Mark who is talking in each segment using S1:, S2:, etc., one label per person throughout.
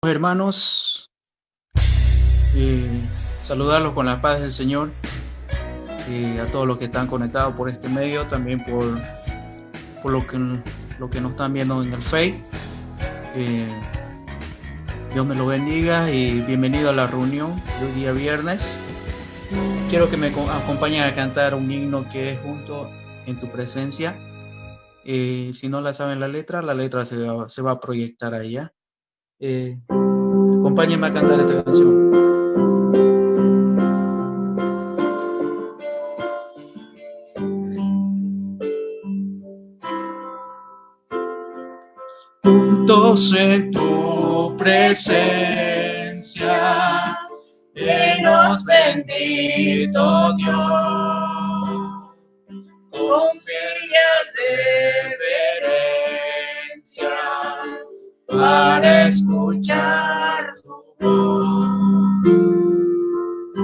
S1: Hermanos, saludarlos con la paz del Señor, a todos los que están conectados por este medio, también por lo que nos están viendo en el Face. Dios me lo bendiga y bienvenido a la reunión de hoy día viernes. Quiero que me acompañen a cantar un himno que es Junto en tu presencia. Si no la saben la letra se va a proyectar ahí. Acompáñenme a cantar esta canción. Juntos en tu presencia, venos bendito Dios, con fiel reverencia, para escuchar tu voz,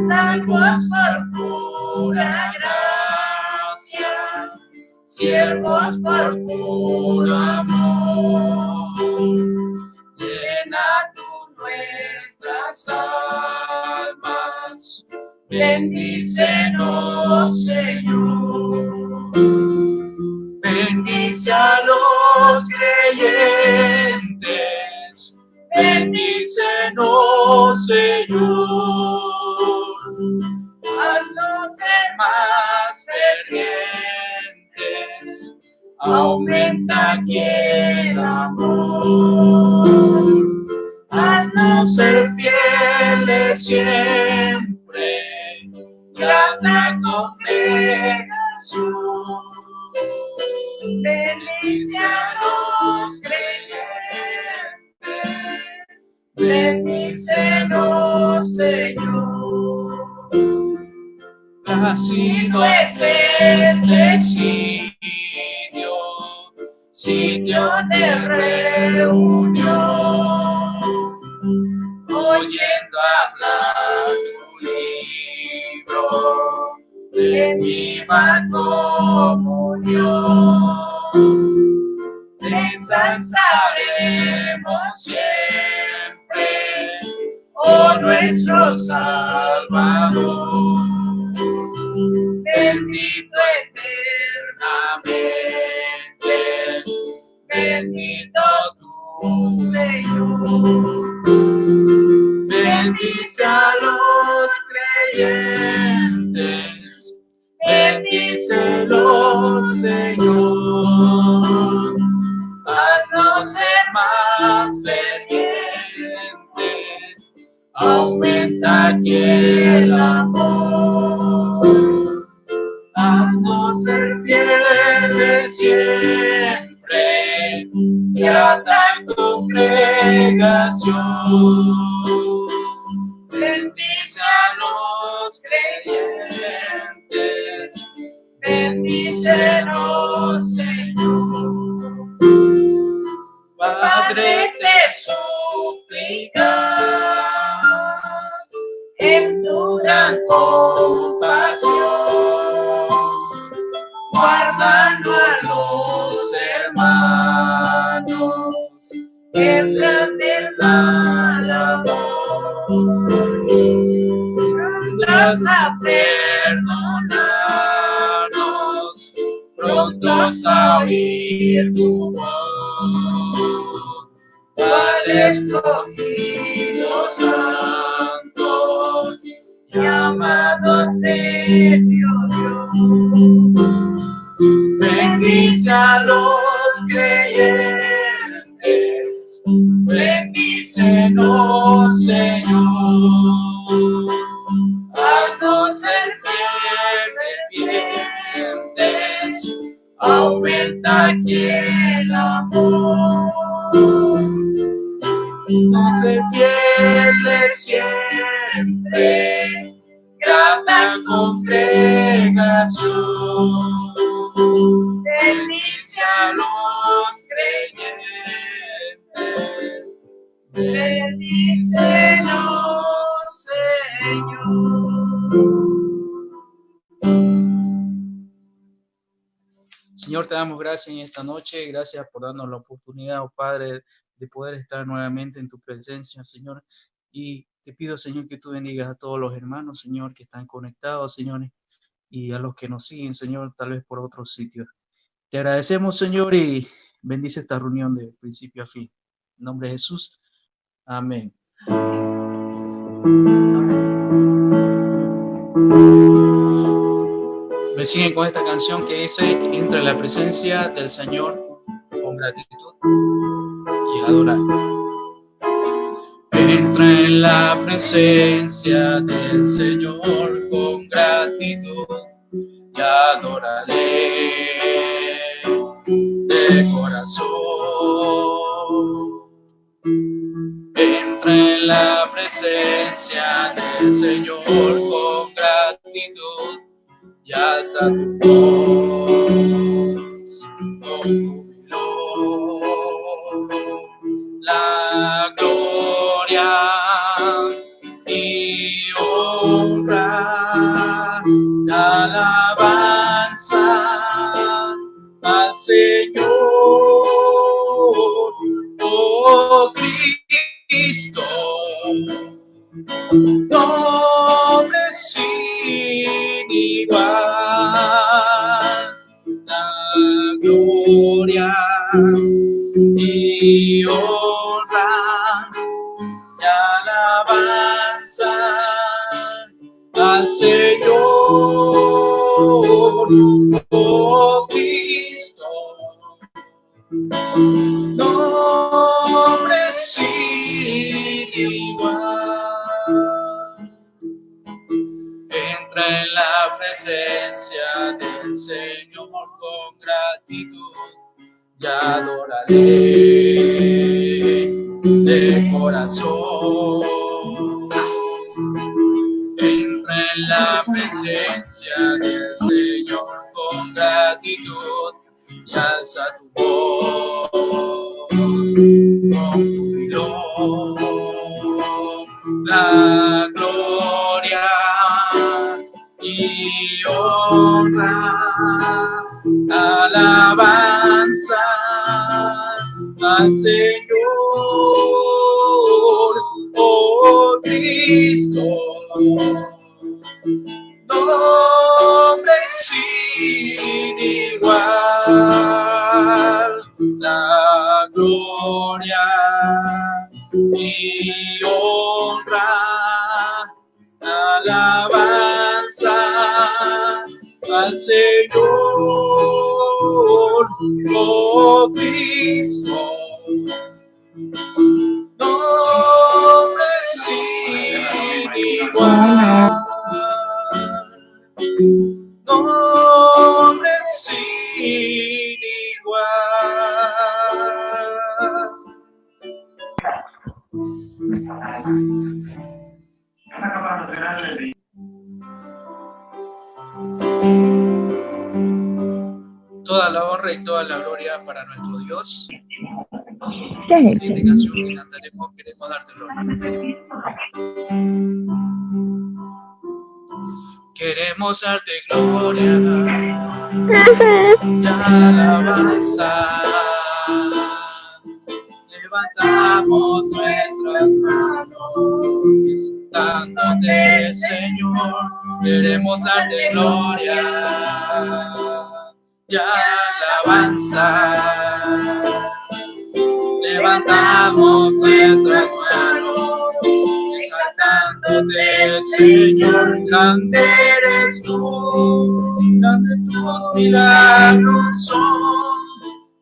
S1: salvos por pura gracia, siervos por puro amor, llena tú nuestras almas, bendícenos, Señor. Bendice a los creyentes, bendícenos, Señor. Haznos ser más fervientes, aumenta aquí el amor. Haznos ser fieles siempre, grata congregación. Bendice a los creyentes, bendícenos, Señor. Nacido es este sitio de reunión, oyendo hablar tu libro, de viva comunión. Te ensalzaremos siempre, oh nuestro Salvador. Bendito eternamente, bendito tu Señor. Bendice a los creyentes, bendícelos, Señor. Haznos ser más fervientes, aumenta aquí el amor. Haznos ser fieles siempre, grata congregación. Bendice a los creyentes, bendícenos, Señor. Padre, te suplicamos en tu gran compasión, guardando a los hermanos que emprenden la labor. Ayúdanos a perdonarnos, prontos a oír tu voz, al escogido santo, llamado de Dios. Bendice a los creyentes, bendícenos, Señor. Haznos ser fervientes, aumenta aquí el amor. Haznos ser fieles siempre, grata congregación. Bendice a los creyentes, bendícenos, Señor. Señor, te damos gracias en esta noche. Gracias por darnos la oportunidad, oh Padre, de poder estar nuevamente en tu presencia, Señor. Y te pido, Señor, que tú bendigas a todos los hermanos, Señor, que están conectados, Señor, y a los que nos siguen, Señor, tal vez por otros sitios. Te agradecemos, Señor, y bendice esta reunión de principio a fin. En nombre de Jesús. Amén. Me siguen con esta canción que dice: entra en la presencia del Señor con gratitud y adorar. Entra en la presencia del Señor con gratitud y adórale de corazón. Entra en la presencia del Señor con gratitud y alza tu voz con júbilo. La gloria y honra, la alabanza al Señor, oh Cristo, nombre sin igual. La gloria y honra y alabanza al Señor, oh Cristo, nombre sin igual. Entra en la presencia del Señor con gratitud y adórale de corazón. Entra en la presencia del Señor con gratitud y alza tu voz con júbilo. La gloria y honra, alabanza al Señor, oh Cristo, nombre sin igual. La gloria y honra, alabanza al Señor, oh Cristo, nombre sin igual, nombre sin igual. Toda la honra y toda la gloria para nuestro Dios. La siguiente canción que cantaremos, queremos darte gloria. Queremos darte gloria y alabanza. Levantamos nuestras manos, exaltándote, Señor. Queremos darte gloria y alabanza. Levantamos nuestras manos, exaltándote, Señor. Grande eres tú, grande tus milagros son.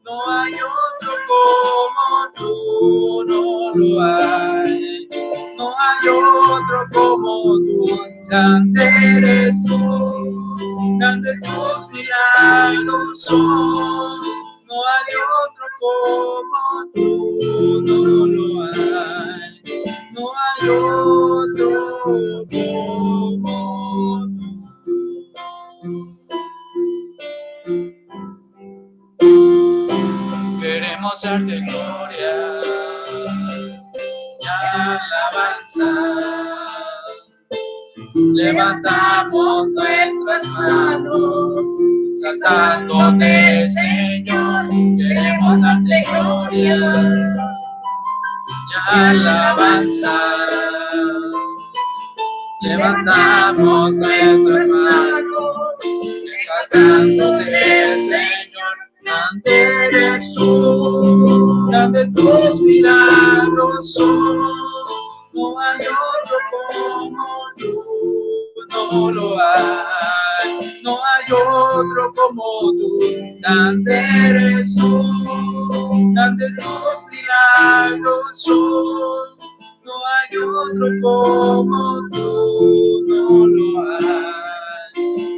S1: No hay otro como tú, no lo hay. No hay otro como tú, grande eres tú, grande tus milagros son. No hay otro como tú, no lo hay. No hay otro como tú. Queremos darte gloria y alabanza. Levantamos nuestras manos, exaltándote, Señor. Queremos darte gloria
S2: alabanza. Levantamos nuestras manos, exaltándote, Señor. Grande eres tú, grande tus milagros son. No hay otro como tú, no lo hay. No hay otro como tú, grande eres tú, grande tus milagros son. No hay otro como tú, no lo hay.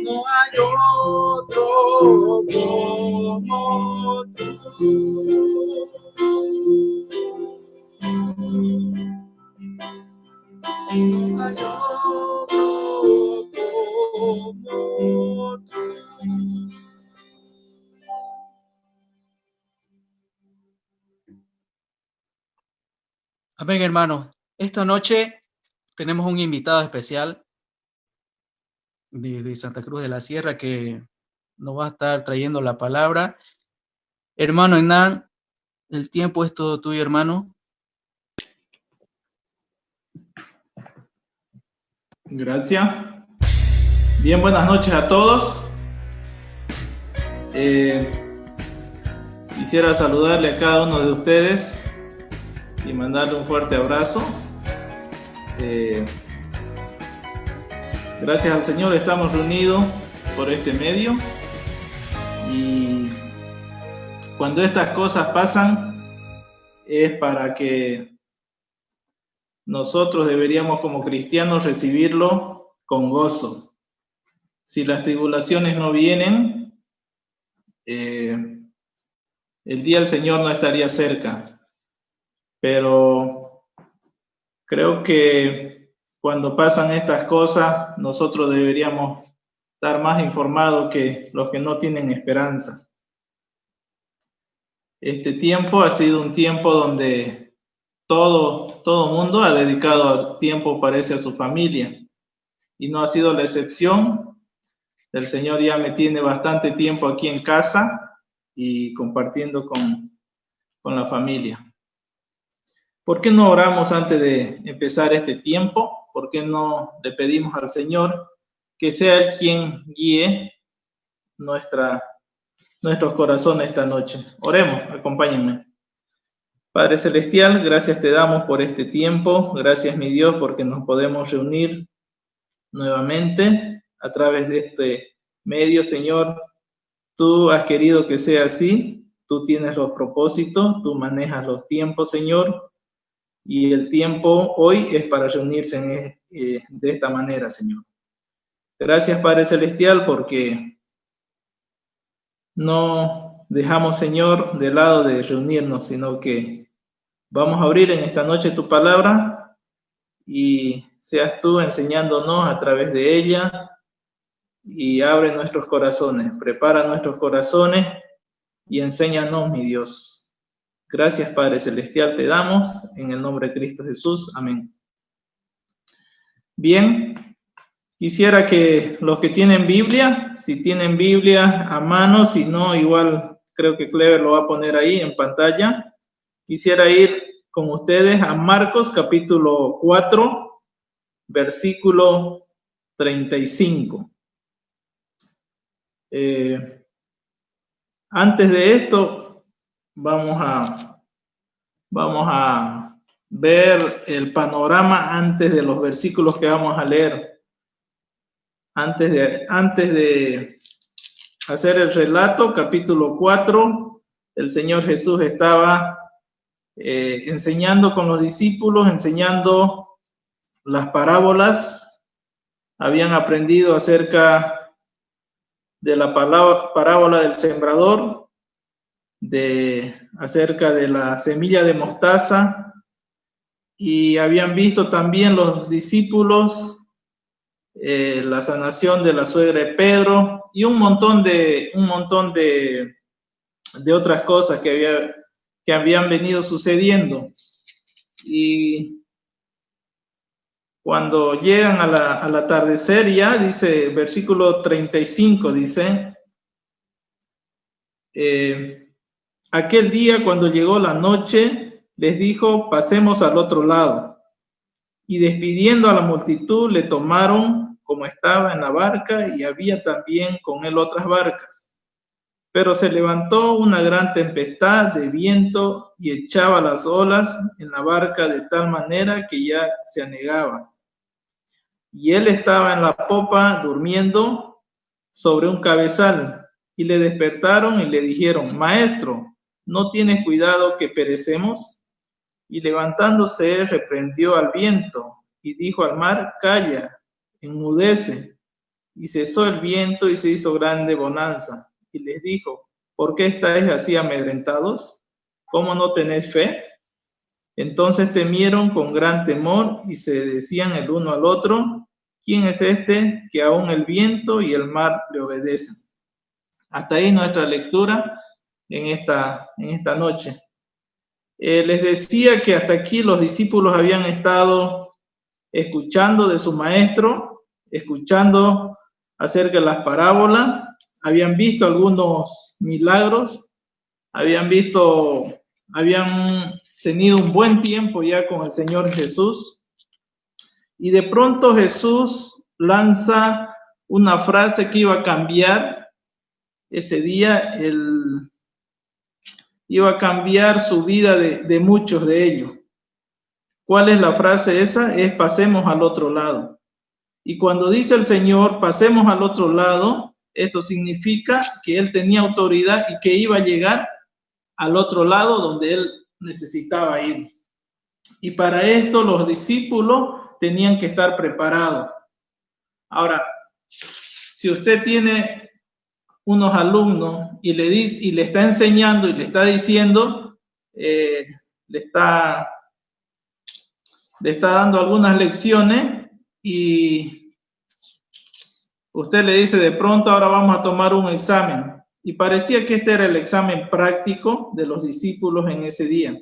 S2: No hay otro como tú. No hay otro como tú.
S1: Amén, hermanos. Esta noche tenemos un invitado especial de Santa Cruz de la Sierra que nos va a estar trayendo la palabra. Hermano Hernán, el tiempo es todo tuyo, hermano.
S3: Gracias. Bien, buenas noches a todos. Quisiera saludarle a cada uno de ustedes y mandarle un fuerte abrazo. Gracias al Señor estamos reunidos por este medio, y cuando estas cosas pasan es para que nosotros deberíamos como cristianos recibirlo con gozo. Si las tribulaciones no vienen, el día del Señor no estaría cerca. Pero creo que cuando pasan estas cosas, nosotros deberíamos estar más informados que los que no tienen esperanza. Este tiempo ha sido un tiempo donde todo mundo ha dedicado tiempo, parece, a su familia, y no ha sido la excepción. El Señor ya me tiene bastante tiempo aquí en casa y compartiendo con la familia. ¿Por qué no oramos antes de empezar este tiempo? ¿Por qué no le pedimos al Señor que sea Él quien guíe nuestros corazones esta noche? Oremos, acompáñenme. Padre Celestial, gracias te damos por este tiempo. Gracias, mi Dios, porque nos podemos reunir nuevamente a través de este medio, Señor. Tú has querido que sea así. Tú tienes los propósitos, tú manejas los tiempos, Señor. Y el tiempo hoy es para reunirse de esta manera, Señor. Gracias, Padre Celestial, porque no dejamos, Señor, de lado de reunirnos, sino que vamos a abrir en esta noche tu palabra y seas tú enseñándonos a través de ella, y abre nuestros corazones, prepara nuestros corazones y enséñanos, mi Dios. Gracias, Padre Celestial, te damos en el nombre de Cristo Jesús. Amén. Bien, quisiera que los que tienen Biblia, si tienen Biblia a mano, si no, igual creo que Clever lo va a poner ahí en pantalla. Quisiera ir con ustedes a Marcos capítulo 4, versículo 35. Antes de esto, vamos a ver el panorama antes de los versículos que vamos a leer. Antes de hacer el relato, capítulo 4, el Señor Jesús estaba enseñando con los discípulos, enseñando las parábolas. Habían aprendido acerca de la parábola del sembrador, acerca de la semilla de mostaza, y habían visto también los discípulos la sanación de la suegra de Pedro y un montón de otras cosas que habían venido sucediendo. Y cuando llegan al atardecer, ya dice, versículo 35, dice, aquel día cuando llegó la noche, les dijo, pasemos al otro lado. Y despidiendo a la multitud, le tomaron como estaba en la barca, y había también con él otras barcas. Pero se levantó una gran tempestad de viento y echaba las olas en la barca de tal manera que ya se anegaba. Y él estaba en la popa durmiendo sobre un cabezal, y le despertaron y le dijeron, Maestro, ¿no tienes cuidado que perecemos? Y levantándose él reprendió al viento y dijo al mar, calla, enmudece. Y cesó el viento y se hizo grande bonanza. Y les dijo, ¿por qué estáis así amedrentados? ¿Cómo no tenéis fe? Entonces temieron con gran temor y se decían el uno al otro, ¿quién es este que aún el viento y el mar le obedecen? Hasta ahí nuestra lectura en esta noche. Les decía que hasta aquí los discípulos habían estado escuchando de su maestro, escuchando acerca de las parábolas, habían visto algunos milagros, habían tenido un buen tiempo ya con el Señor Jesús, y de pronto Jesús lanza una frase que iba a cambiar ese día, iba a cambiar su vida de muchos de ellos. ¿Cuál es la frase esa? Es pasemos al otro lado. Y cuando dice el Señor, pasemos al otro lado, esto significa que Él tenía autoridad y que iba a llegar al otro lado donde Él necesitaba ir. Y para esto los discípulos tenían que estar preparados. Ahora, si usted tiene unos alumnos y le está enseñando y le está diciendo, le está dando algunas lecciones y usted le dice de pronto ahora vamos a tomar un examen, y parecía que este era el examen práctico de los discípulos en ese día.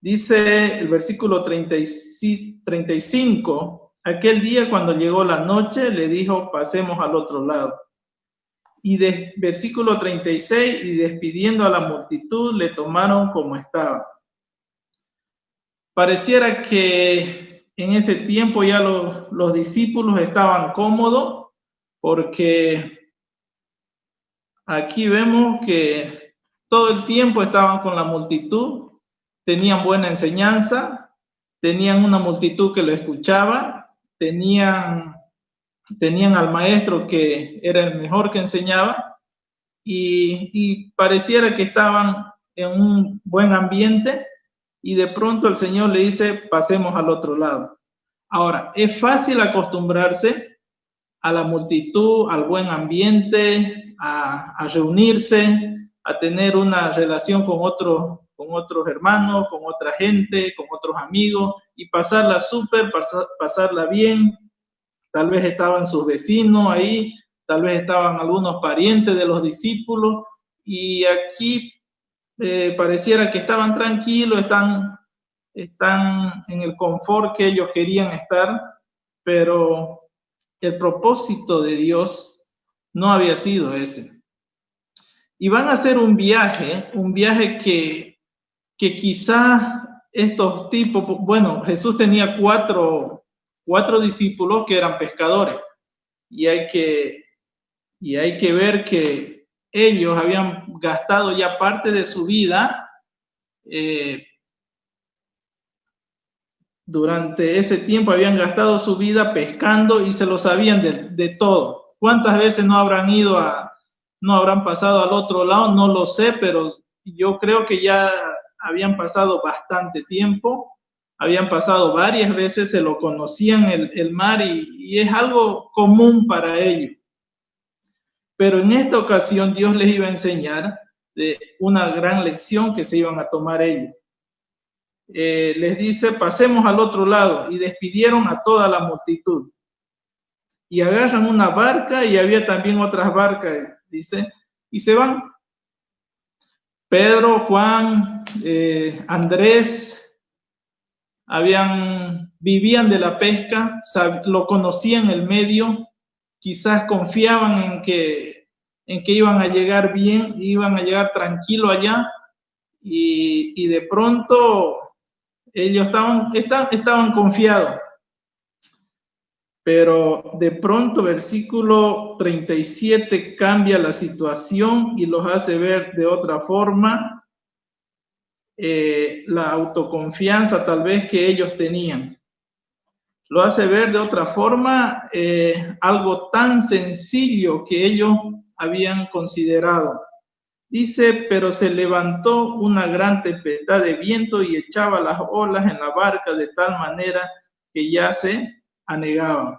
S3: Dice el versículo 35, aquel día cuando llegó la noche le dijo pasemos al otro lado. Y versículo 36, y despidiendo a la multitud le tomaron como estaba. Pareciera que en ese tiempo ya los discípulos estaban cómodos, porque aquí vemos que todo el tiempo estaban con la multitud, tenían buena enseñanza, tenían una multitud que lo escuchaba, tenían al maestro que era el mejor que enseñaba, y pareciera que estaban en un buen ambiente, y de pronto el Señor le dice, pasemos al otro lado. Ahora, es fácil acostumbrarse a la multitud, al buen ambiente, a reunirse, a tener una relación con otros hermanos, con otra gente, con otros amigos, y pasarla súper, pasarla bien. Tal vez estaban sus vecinos ahí, tal vez estaban algunos parientes de los discípulos, y aquí pareciera que estaban tranquilos, están en el confort que ellos querían estar, pero el propósito de Dios no había sido ese. Y van a hacer un viaje que quizás estos tipos, bueno, Jesús tenía cuatro discípulos que eran pescadores, y hay que ver que ellos habían gastado ya parte de su vida durante ese tiempo, habían gastado su vida pescando y se lo sabían de todo. ¿Cuántas veces no habrán pasado al otro lado? No lo sé, pero yo creo que ya habían pasado bastante tiempo, habían pasado varias veces, se lo conocían el mar y es algo común para ellos. Pero en esta ocasión Dios les iba a enseñar de una gran lección que se iban a tomar ellos. Les dice, pasemos al otro lado, y despidieron a toda la multitud. Y agarran una barca, y había también otras barcas, dice, y se van. Pedro, Juan, Andrés, vivían de la pesca, lo conocían el medio, quizás confiaban en que iban a llegar bien, iban a llegar tranquilo allá, y de pronto ellos estaban confiados. Pero de pronto versículo 37 cambia la situación y los hace ver de otra forma la autoconfianza tal vez que ellos tenían. Lo hace ver de otra forma algo tan sencillo que ellos habían considerado. Dice, pero se levantó una gran tempestad de viento y echaba las olas en la barca de tal manera que ya se anegaban.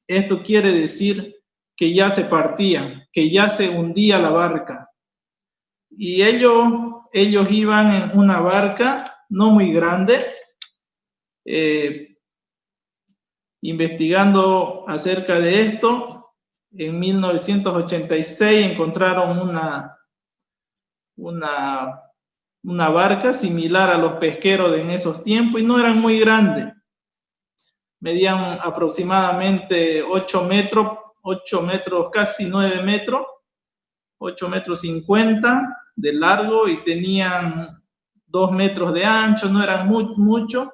S3: Esto quiere decir que ya se partían, que ya se hundía la barca. Y ellos iban en una barca no muy grande, investigando acerca de esto. En 1986 encontraron una barca similar a los pesqueros de en esos tiempos y no eran muy grandes. Medían aproximadamente 8 metros, casi 9 metros, 8 metros 50 de largo y tenían 2 metros de ancho, no eran mucho,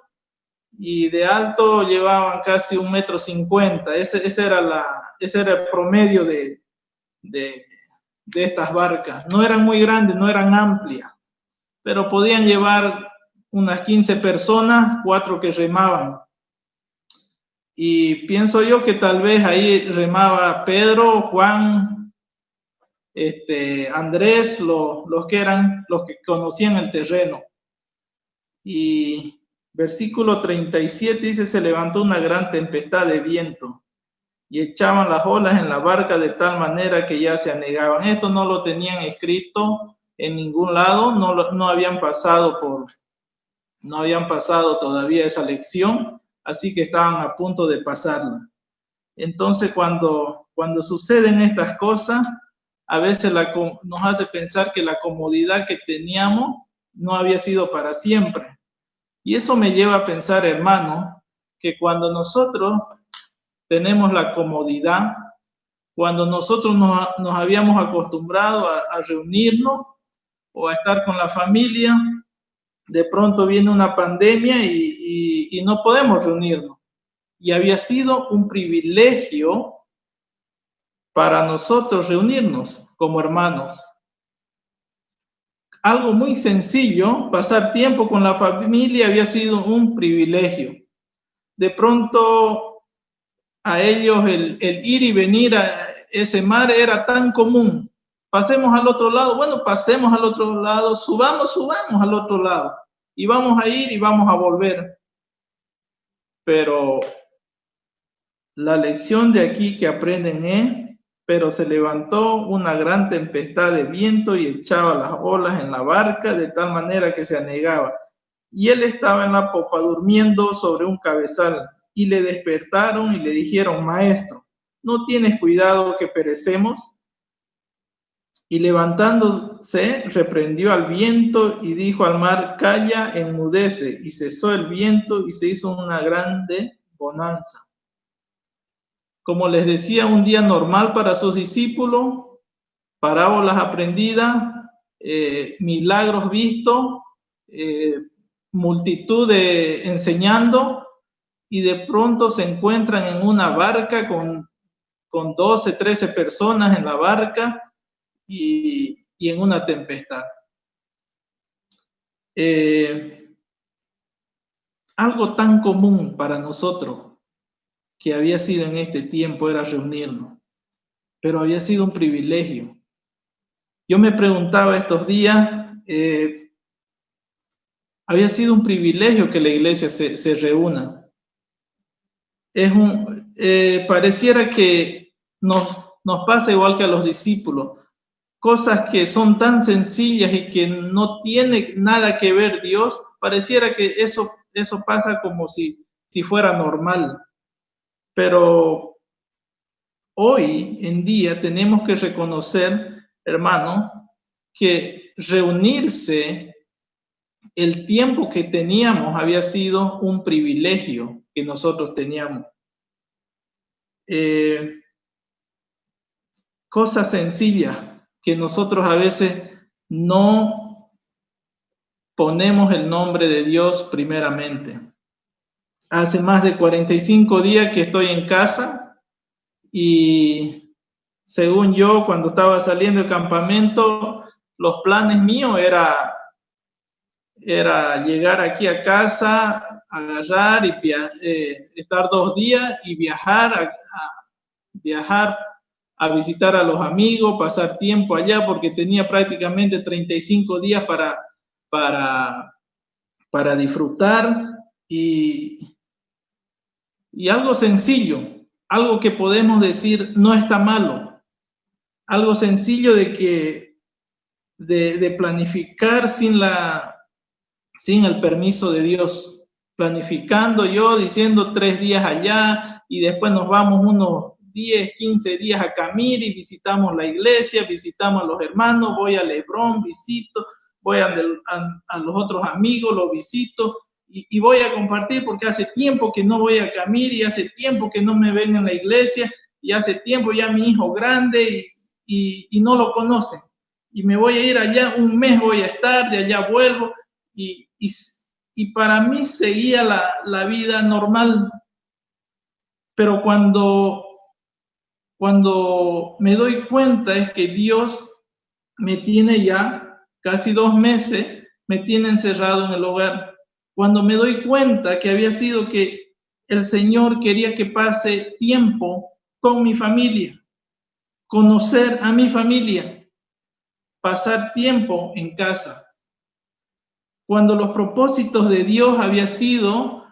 S3: y de alto llevaban casi 1 metro 50. Ese era el promedio de estas barcas. No eran muy grandes, no eran amplias, pero podían llevar unas 15 personas, 4 que remaban. Y pienso yo que tal vez ahí remaba Pedro, Juan, Andrés, los que conocían el terreno. Y versículo 37 dice, se levantó una gran tempestad de viento y echaban las olas en la barca de tal manera que ya se anegaban. Esto no lo tenían escrito en ningún lado, no habían pasado todavía esa lección, así que estaban a punto de pasarla. Entonces, cuando suceden estas cosas, a veces nos hace pensar que la comodidad que teníamos no había sido para siempre. Y eso me lleva a pensar, hermano, que cuando nosotros tenemos la comodidad, cuando nosotros nos habíamos acostumbrado a reunirnos o a estar con la familia, de pronto viene una pandemia y no podemos reunirnos. Y había sido un privilegio para nosotros reunirnos como hermanos. Algo muy sencillo, pasar tiempo con la familia había sido un privilegio. De pronto a ellos el ir y venir a ese mar era tan común. Pasemos al otro lado, bueno, pasemos al otro lado, subamos al otro lado. Y vamos a ir y vamos a volver. Pero la lección de aquí que aprenden es, pero se levantó una gran tempestad de viento y echaba las olas en la barca de tal manera que se anegaba. Y él estaba en la popa durmiendo sobre un cabezal. Y le despertaron y le dijeron, maestro, ¿no tienes cuidado que perecemos? Y levantándose, reprendió al viento y dijo al mar, calla, enmudece. Y cesó el viento y se hizo una grande bonanza. Como les decía, un día normal para sus discípulos, parábolas aprendidas, milagros vistos, multitud enseñando, y de pronto se encuentran en una barca con 12, 13 personas en la barca y en una tempestad. Algo tan común para nosotros que había sido en este tiempo era reunirnos, pero había sido un privilegio. Yo me preguntaba estos días, había sido un privilegio que la iglesia se reúna. Pareciera que nos pasa igual que a los discípulos, cosas que son tan sencillas y que no tiene nada que ver Dios, pareciera que eso pasa como si fuera normal. Pero hoy en día tenemos que reconocer, hermano, que reunirse, el tiempo que teníamos había sido un privilegio que nosotros teníamos. Cosas sencillas que nosotros a veces no ponemos el nombre de Dios primeramente. Hace más de 45 días que estoy en casa y según yo, cuando estaba saliendo del campamento, los planes míos era llegar aquí a casa, agarrar y estar 2 días y viajar a visitar a los amigos, pasar tiempo allá, porque tenía prácticamente 35 días para disfrutar y algo sencillo, algo que podemos decir no está malo, algo sencillo de planificar sin el permiso de Dios, planificando yo, diciendo 3 días allá y después nos vamos unos 10, 15 días a Camiri, visitamos la iglesia, visitamos a los hermanos, voy a Lebrón, visito, voy a los otros amigos, los visito y voy a compartir porque hace tiempo que no voy a Camiri, hace tiempo que no me ven en la iglesia y hace tiempo ya mi hijo grande y no lo conocen. Y me voy a ir allá, 1 mes voy a estar, de allá vuelvo y para mí seguía la vida normal. Pero cuando me doy cuenta es que Dios me tiene ya casi 2 meses, me tiene encerrado en el hogar. Cuando me doy cuenta que había sido que el Señor quería que pase tiempo con mi familia, conocer a mi familia, pasar tiempo en casa. Cuando los propósitos de Dios había sido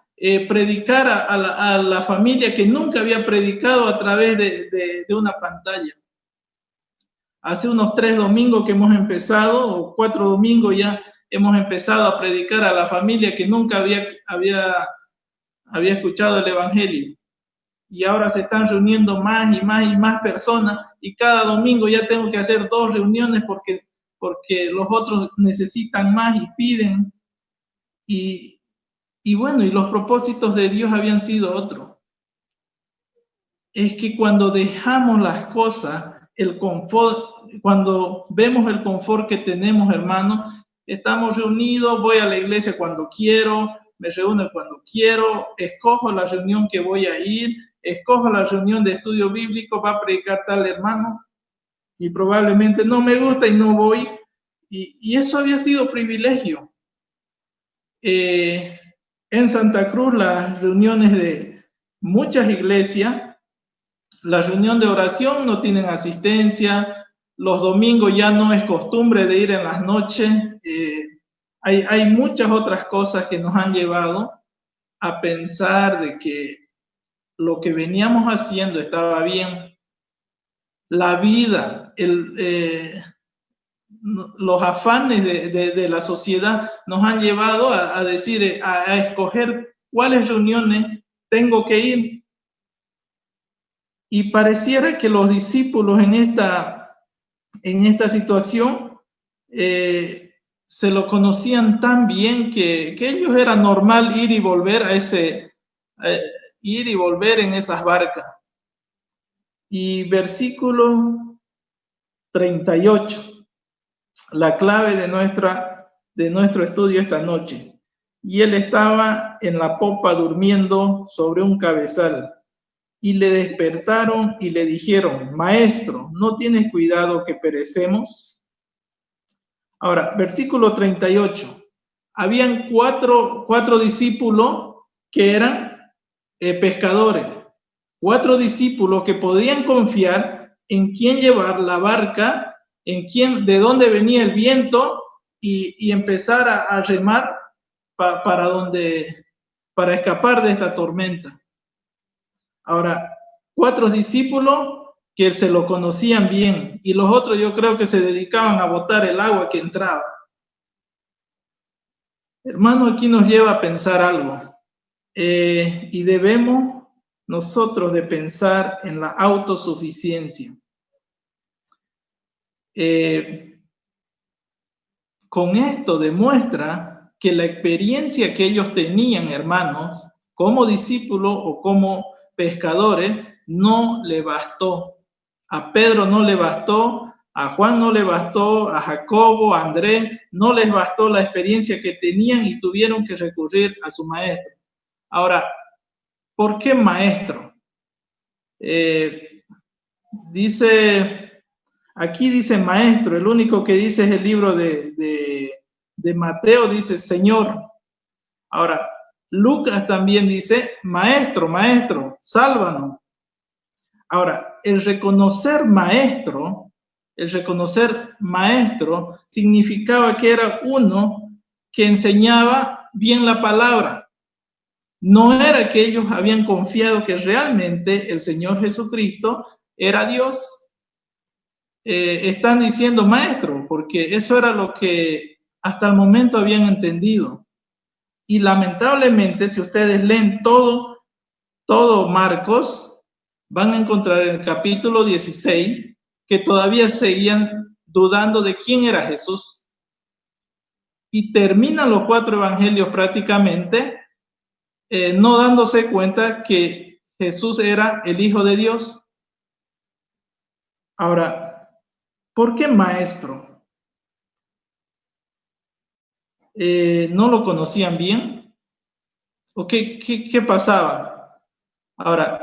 S3: predicar a la familia que nunca había predicado a través de una pantalla. Hace unos 3 domingos que hemos empezado, o 4 domingos ya hemos empezado a predicar a la familia que nunca había escuchado el Evangelio. Y ahora se están reuniendo más y más y más personas, y cada domingo ya tengo que hacer 2 reuniones porque los otros necesitan más y piden. Y bueno, y los propósitos de Dios habían sido otros. Es que cuando dejamos las cosas, el confort, cuando vemos el confort que tenemos, hermanos, estamos reunidos, voy a la iglesia cuando quiero, me reúno cuando quiero, escojo la reunión que voy a ir, escojo la reunión de estudio bíblico, va a predicar tal hermano, y probablemente no me gusta y no voy, y eso había sido privilegio. En Santa Cruz, las reuniones de muchas iglesias, la reunión de oración no tienen asistencia, los domingos ya no es costumbre de ir en las noches, hay muchas otras cosas que nos han llevado a pensar de que lo que veníamos haciendo estaba bien. La vida, los afanes de la sociedad nos han llevado a decir, a escoger cuáles reuniones tengo que ir. Y pareciera que los discípulos en esta situación se lo conocían tan bien que ellos era normal ir y volver ir y volver en esas barcas. Y versículo 38. La clave de nuestro estudio esta noche. Y él estaba en la popa durmiendo sobre un cabezal. Y le despertaron y le dijeron, Maestro, ¿no tienes cuidado que perecemos? Ahora, versículo 38. Habían cuatro discípulos que eran pescadores. 4 discípulos que podían confiar en quién llevar la barca, de dónde venía el viento y empezar a remar para escapar de esta tormenta. Ahora, 4 discípulos que se lo conocían bien y los otros yo creo que se dedicaban a botar el agua que entraba. Hermano, aquí nos lleva a pensar algo y debemos nosotros de pensar en la autosuficiencia. Con esto demuestra que la experiencia que ellos tenían, hermanos, como discípulos o como pescadores, no le bastó. A Pedro no le bastó A Juan no le bastó, a Jacobo, a Andrés, no les bastó la experiencia que tenían y tuvieron que recurrir a su maestro. Ahora, ¿por qué maestro? Aquí dice maestro, el único que dice es el libro de Mateo, dice Señor. Ahora, Lucas también dice maestro, maestro, sálvanos. Ahora, el reconocer maestro significaba que era uno que enseñaba bien la palabra. No era que ellos habían confiado que realmente el Señor Jesucristo era Dios. Están diciendo maestro, porque eso era lo que hasta el momento habían entendido. Y lamentablemente, si ustedes leen todo Marcos, van a encontrar en el capítulo 16 que todavía seguían dudando de quién era Jesús. Y terminan los 4 evangelios prácticamente no dándose cuenta que Jesús era el Hijo de Dios. Ahora, ¿por qué maestro? ¿No lo conocían bien? ¿O qué pasaba? Ahora,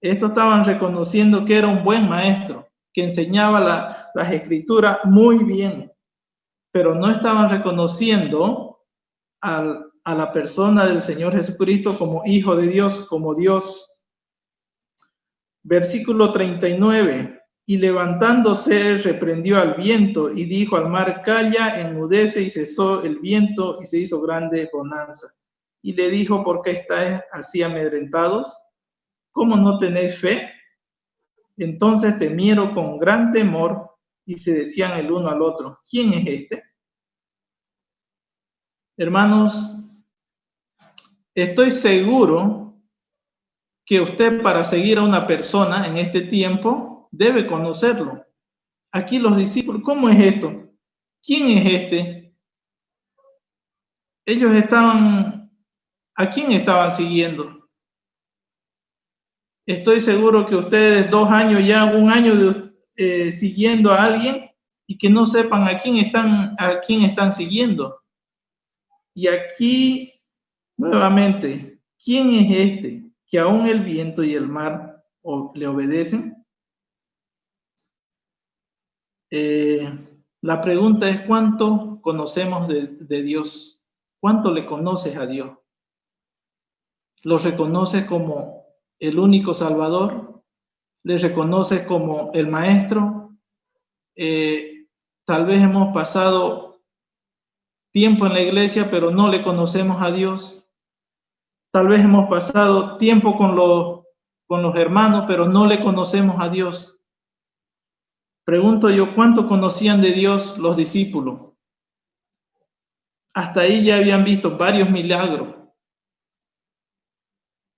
S3: estaban reconociendo que era un buen maestro, que enseñaba las escrituras muy bien, pero no estaban reconociendo a la persona del Señor Jesucristo como Hijo de Dios, como Dios. Versículo 39. Y levantándose, reprendió al viento y dijo al mar, calla, enmudece, y cesó el viento y se hizo grande bonanza. Y le dijo, ¿por qué estáis así amedrentados? ¿Cómo no tenéis fe? Entonces temieron con gran temor y se decían el uno al otro, ¿quién es este? Hermanos, estoy seguro que usted, para seguir a una persona en este tiempo, debe conocerlo. Aquí los discípulos, ¿cómo es esto? ¿Quién es este? Ellos ¿a quién estaban siguiendo? Estoy seguro que ustedes 2 años ya, 1 año siguiendo a alguien y que no sepan a quién están siguiendo. Y aquí, nuevamente, ¿quién es este que aún el viento y el mar le obedecen? La pregunta es, ¿cuánto conocemos de Dios? ¿Cuánto le conoces a Dios? ¿Lo reconoces como el único Salvador? ¿Le reconoces como el Maestro? Tal vez hemos pasado tiempo en la iglesia, pero no le conocemos a Dios. Tal vez hemos pasado tiempo con los hermanos, pero no le conocemos a Dios. Pregunto yo, ¿cuánto conocían de Dios los discípulos? Hasta ahí ya habían visto varios milagros.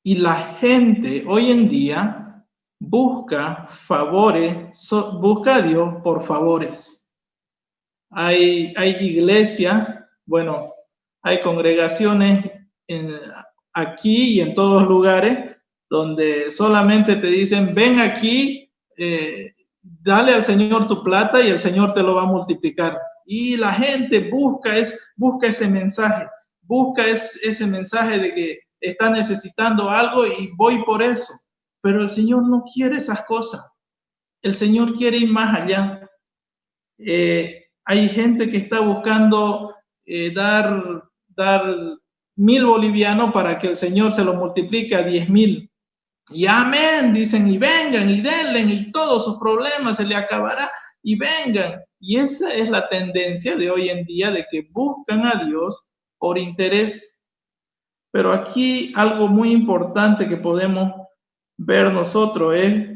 S3: Y la gente hoy en día busca favores, busca a Dios por favores. Hay iglesias, bueno, hay congregaciones aquí y en todos lugares donde solamente te dicen, ven aquí, dale al Señor tu plata y el Señor te lo va a multiplicar. Y la gente busca ese mensaje, ese mensaje de que está necesitando algo y voy por eso. Pero el Señor no quiere esas cosas. El Señor quiere ir más allá. Hay gente que está buscando dar 1,000 bolivianos para que el Señor se lo multiplique a 10,000. Y amén, dicen, y vengan, y denle, y todos sus problemas se le acabará, y vengan. Y esa es la tendencia de hoy en día, de que buscan a Dios por interés. Pero aquí algo muy importante que podemos ver nosotros es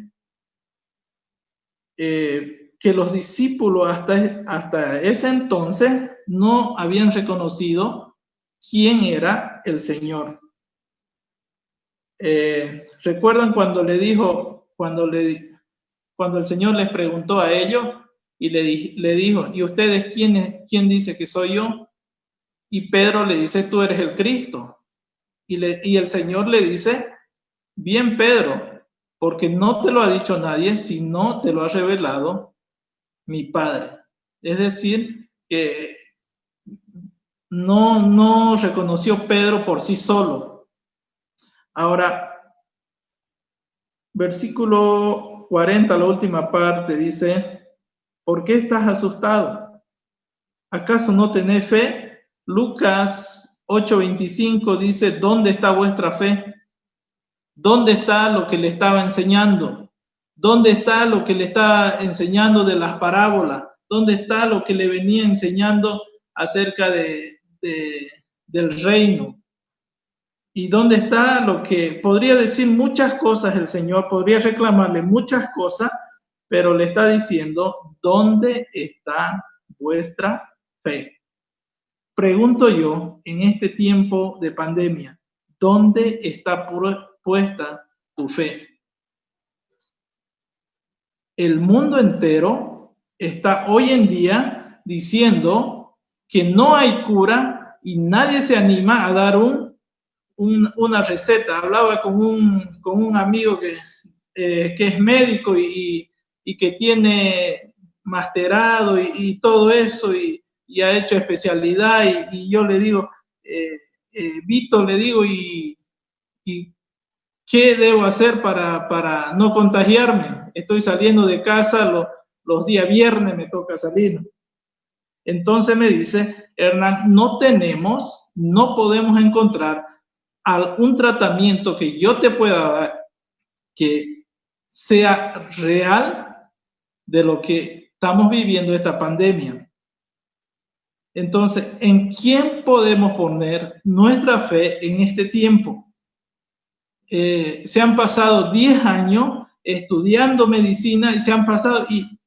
S3: que los discípulos hasta ese entonces no habían reconocido quién era el Señor. ¿Recuerdan cuando le dijo, cuando el Señor les preguntó a ellos y le dijo, ¿y ustedes quién dice que soy yo? Y Pedro le dice, tú eres el Cristo. Y el Señor le dice, bien Pedro, porque no te lo ha dicho nadie, sino te lo ha revelado mi Padre. Es decir, que no reconoció Pedro por sí solo. Ahora, versículo 40, la última parte, dice, ¿por qué estás asustado? ¿Acaso no tenés fe? Lucas 8:25 dice, ¿dónde está vuestra fe? ¿Dónde está lo que le estaba enseñando? ¿Dónde está lo que le estaba enseñando de las parábolas? ¿Dónde está lo que le venía enseñando acerca del reino? ¿Y dónde está lo que podría decir muchas cosas el Señor? Podría reclamarle muchas cosas, pero le está diciendo, ¿dónde está vuestra fe? Pregunto yo, en este tiempo de pandemia, ¿dónde está puesta tu fe? El mundo entero está hoy en día diciendo que no hay cura y nadie se anima a dar una receta. Hablaba con un amigo que es médico y que tiene masterado y todo eso y ha hecho especialidad y yo le digo, Vito, le digo, ¿y qué debo hacer para no contagiarme? Estoy saliendo de casa, los días viernes me toca salir. Entonces me dice, Hernán, no podemos encontrar un tratamiento que yo te pueda dar que sea real de lo que estamos viviendo esta pandemia. Entonces, ¿en quién podemos poner nuestra fe en este tiempo? Se han pasado 10 años estudiando medicina y se han pasado y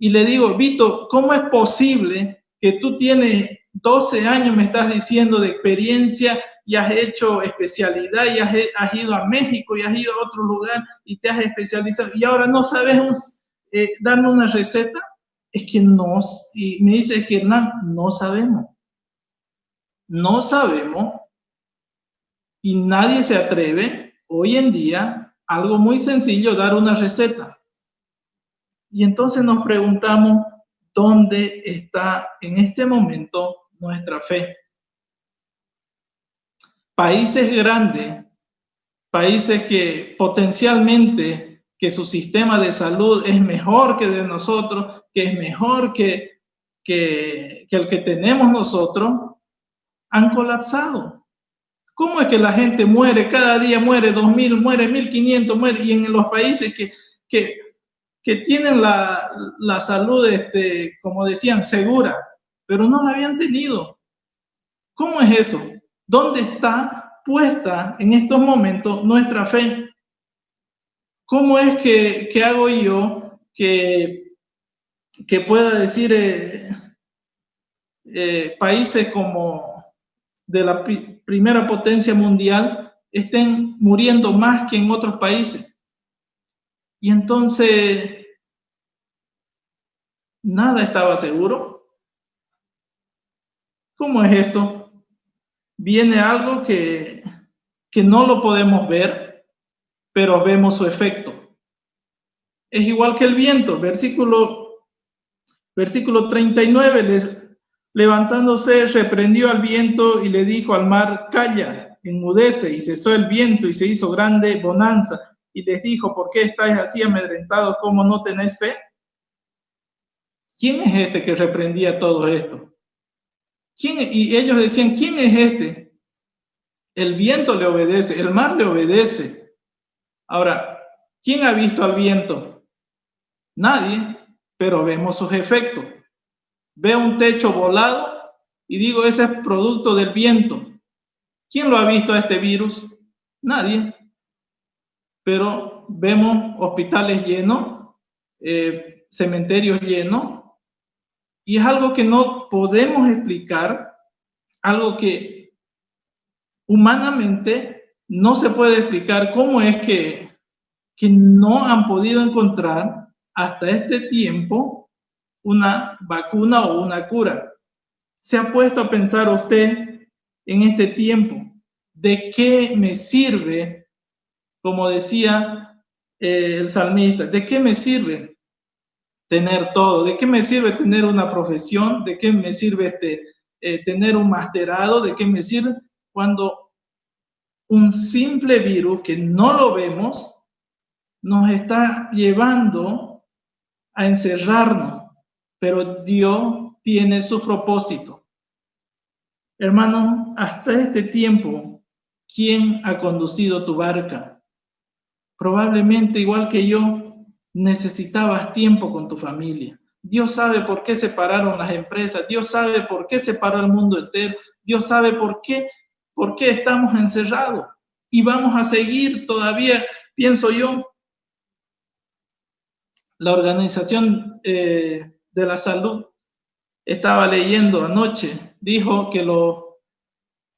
S3: le digo, Vito, ¿cómo es posible que tú tienes 12 años, me estás diciendo, de experiencia y has hecho especialidad y has ido a México y has ido a otro lugar y te has especializado y ahora no sabes darme una receta? Es que no, y me dice que Hernán, no sabemos y nadie se atreve hoy en día, algo muy sencillo, dar una receta. Y entonces nos preguntamos, ¿dónde está en este momento nuestra fe? Países grandes, países que potencialmente que su sistema de salud es mejor que de nosotros, que es mejor que el que tenemos nosotros, han colapsado. ¿Cómo es que la gente muere? Cada día muere 2.000, muere 1.500, muere, y en los países que tienen la salud, como decían, segura, pero no la habían tenido. ¿Cómo es eso? ¿Dónde está puesta en estos momentos nuestra fe? ¿Cómo es que hago yo que pueda decir países como de la primera potencia mundial estén muriendo más que en otros países? Y entonces, nada estaba seguro. ¿Cómo es esto? Viene algo que no lo podemos ver, pero vemos su efecto. Es igual que el viento. Versículo 39, levantándose, reprendió al viento y le dijo al mar, calla, enmudece, y cesó el viento y se hizo grande bonanza. Y les dijo, ¿por qué estáis así amedrentados? ¿Cómo no tenéis fe? ¿Quién es este que reprendía todo esto? Y ellos decían, ¿quién es este? El viento le obedece, el mar le obedece. Ahora, ¿quién ha visto al viento? Nadie, pero vemos sus efectos. Veo un techo volado y digo, ese es producto del viento. ¿Quién lo ha visto a este virus? Nadie. Pero vemos hospitales llenos, cementerios llenos, y es algo que no podemos explicar, algo que humanamente no se puede explicar. ¿Cómo es que no han podido encontrar hasta este tiempo una vacuna o una cura? ¿Se ha puesto a pensar usted en este tiempo de qué me sirve, como decía, el salmista, ¿de qué me sirve tener todo? ¿De qué me sirve tener una profesión? ¿De qué me sirve tener un masterado? ¿De qué me sirve cuando un simple virus que no lo vemos nos está llevando a encerrarnos? Pero Dios tiene su propósito. Hermano, hasta este tiempo, ¿quién ha conducido tu barca? Probablemente, igual que yo, necesitabas tiempo con tu familia. Dios sabe por qué separaron las empresas. Dios sabe por qué separó el mundo entero. Dios sabe por qué estamos encerrados. Y vamos a seguir todavía, pienso yo. La Organización de la Salud, estaba leyendo anoche, dijo que los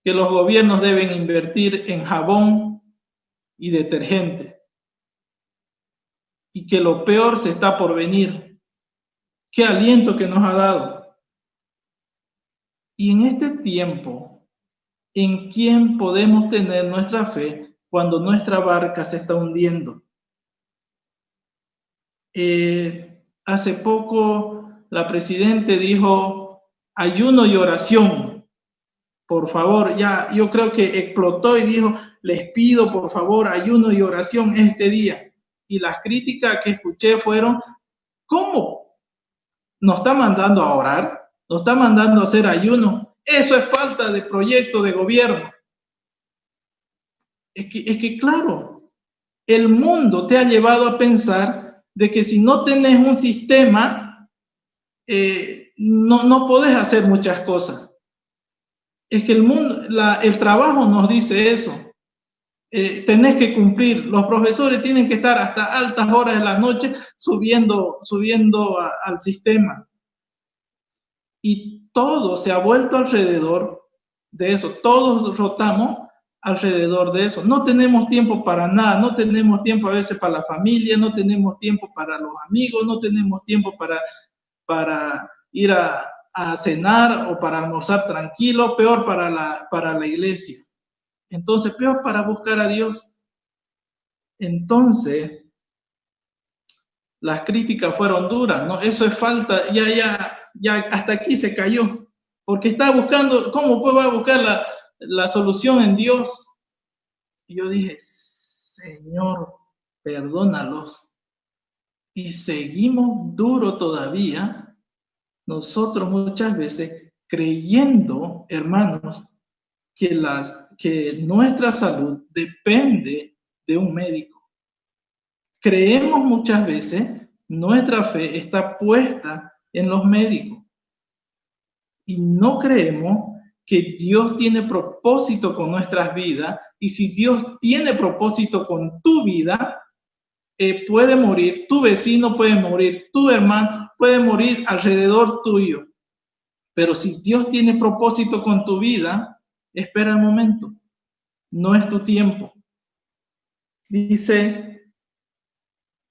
S3: gobiernos deben invertir en jabón y detergente, y que lo peor se está por venir. Qué aliento que nos ha dado. Y en este tiempo, ¿en quién podemos tener nuestra fe cuando nuestra barca se está hundiendo? Hace poco la presidenta dijo ayuno y oración. Por favor, ya yo creo que explotó y dijo, les pido por favor ayuno y oración este día. Y las críticas que escuché fueron, ¿cómo? ¿Nos está mandando a orar? ¿Nos está mandando a hacer ayuno? Eso es falta de proyecto de gobierno. Es que claro, el mundo te ha llevado a pensar de que si no tenés un sistema, no podés hacer muchas cosas. Es que el trabajo nos dice eso. Tenés que cumplir. Los profesores tienen que estar hasta altas horas de la noche subiendo al sistema. Y todo se ha vuelto alrededor de eso. Todos rotamos alrededor de eso. No tenemos tiempo para nada. No tenemos tiempo a veces para la familia. No tenemos tiempo para los amigos. No tenemos tiempo para ir a cenar o para almorzar tranquilo. Peor para la iglesia. Entonces, peor para buscar a Dios. Entonces, las críticas fueron duras, ¿no? Eso es falta, ya hasta aquí se cayó, porque está buscando, ¿cómo va a buscar la solución en Dios? Y yo dije, Señor, perdónalos. Y seguimos duro todavía, nosotros muchas veces creyendo, hermanos, que nuestra salud depende de un médico. Creemos muchas veces, nuestra fe está puesta en los médicos. Y no creemos que Dios tiene propósito con nuestras vidas. Y si Dios tiene propósito con tu vida, puede morir, tu vecino puede morir, tu hermano puede morir alrededor tuyo. Pero si Dios tiene propósito con tu vida, espera el momento, no es tu tiempo. Dice,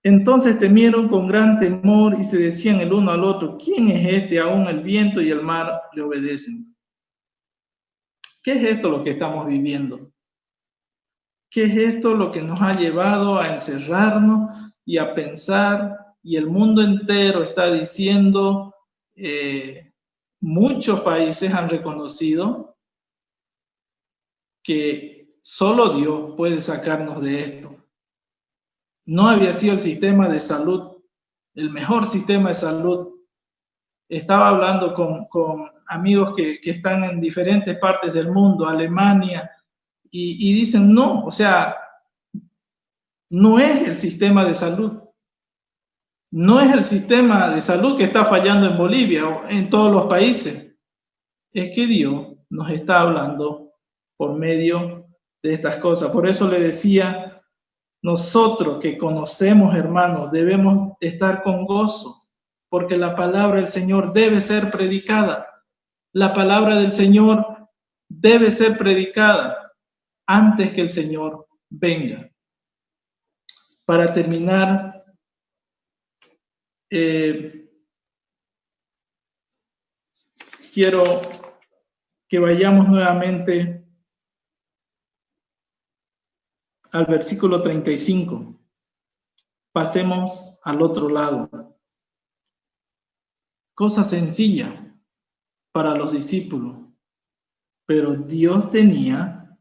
S3: entonces temieron con gran temor y se decían el uno al otro, ¿quién es este? Aún el viento y el mar le obedecen. ¿Qué es esto lo que estamos viviendo? ¿Qué es esto lo que nos ha llevado a encerrarnos y a pensar? Y el mundo entero está diciendo, muchos países han reconocido que solo Dios puede sacarnos de esto. No había sido el sistema de salud, el mejor sistema de salud. Estaba hablando con amigos que están en diferentes partes del mundo, Alemania, y dicen, no, o sea, no es el sistema de salud. No es el sistema de salud que está fallando en Bolivia o en todos los países. Es que Dios nos está hablando por medio de estas cosas. Por eso le decía, nosotros que conocemos, hermanos, debemos estar con gozo, porque la palabra del Señor debe ser predicada. La palabra del Señor debe ser predicada antes que el Señor venga. Para terminar, quiero que vayamos nuevamente al versículo 35. pasemos al otro lado. Cosa sencilla para los discípulos, pero Dios tenía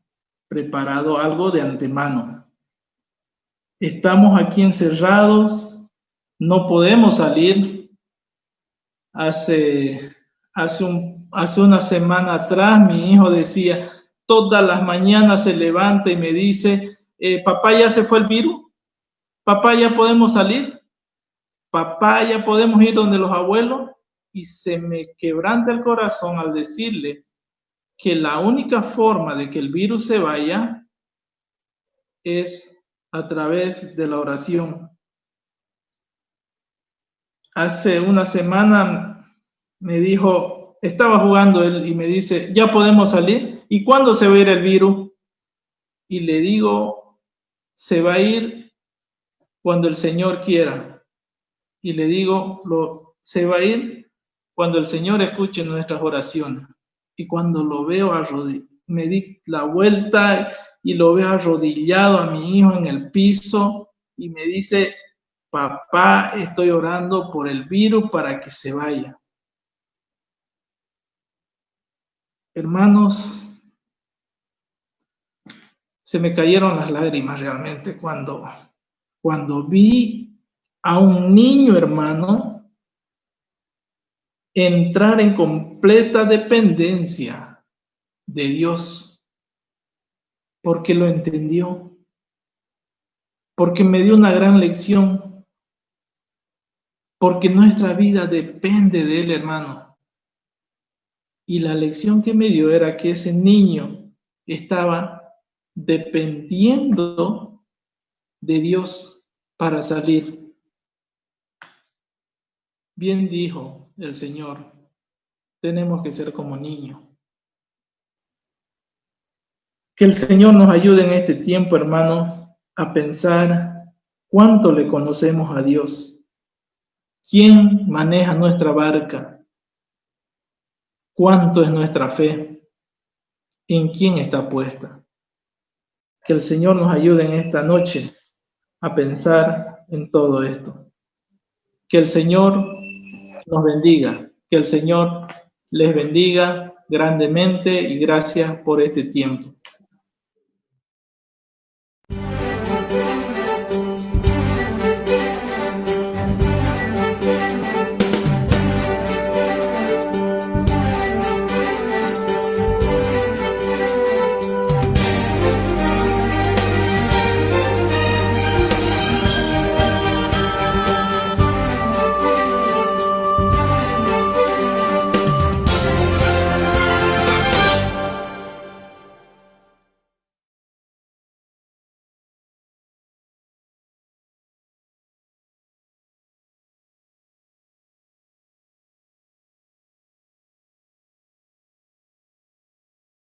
S3: preparado algo de antemano. Estamos aquí encerrados, no podemos salir. Hace una semana atrás mi hijo decía, todas las mañanas se levanta y me dice, papá, ¿ya se fue el virus? Papá, ¿ya podemos salir? Papá, ¿ya podemos ir donde los abuelos? Y se me quebranta el corazón al decirle que la única forma de que el virus se vaya es a través de la oración. Hace una semana me dijo, estaba jugando él y me dice, ¿ya podemos salir? ¿Y cuándo se va a ir el virus? Y le digo, se va a ir cuando el Señor quiera. Y le digo, se va a ir cuando el Señor escuche nuestras oraciones. Y cuando lo veo me di la vuelta y lo veo arrodillado a mi hijo en el piso y me dice, papá, estoy orando por el virus para que se vaya. Hermanos, se me cayeron las lágrimas realmente cuando vi a un niño, hermano, entrar en completa dependencia de Dios, porque lo entendió, porque me dio una gran lección, porque nuestra vida depende de Él, hermano. Y la lección que me dio era que ese niño estaba dependiendo de Dios para salir. Bien dijo el Señor, tenemos que ser como niños. Que el Señor nos ayude en este tiempo, hermano, a pensar cuánto le conocemos a Dios. ¿Quién maneja nuestra barca? ¿Cuánto es nuestra fe? ¿En quién está puesta? Que el Señor nos ayude en esta noche a pensar en todo esto. Que el Señor nos bendiga, que el Señor les bendiga grandemente y gracias por este tiempo.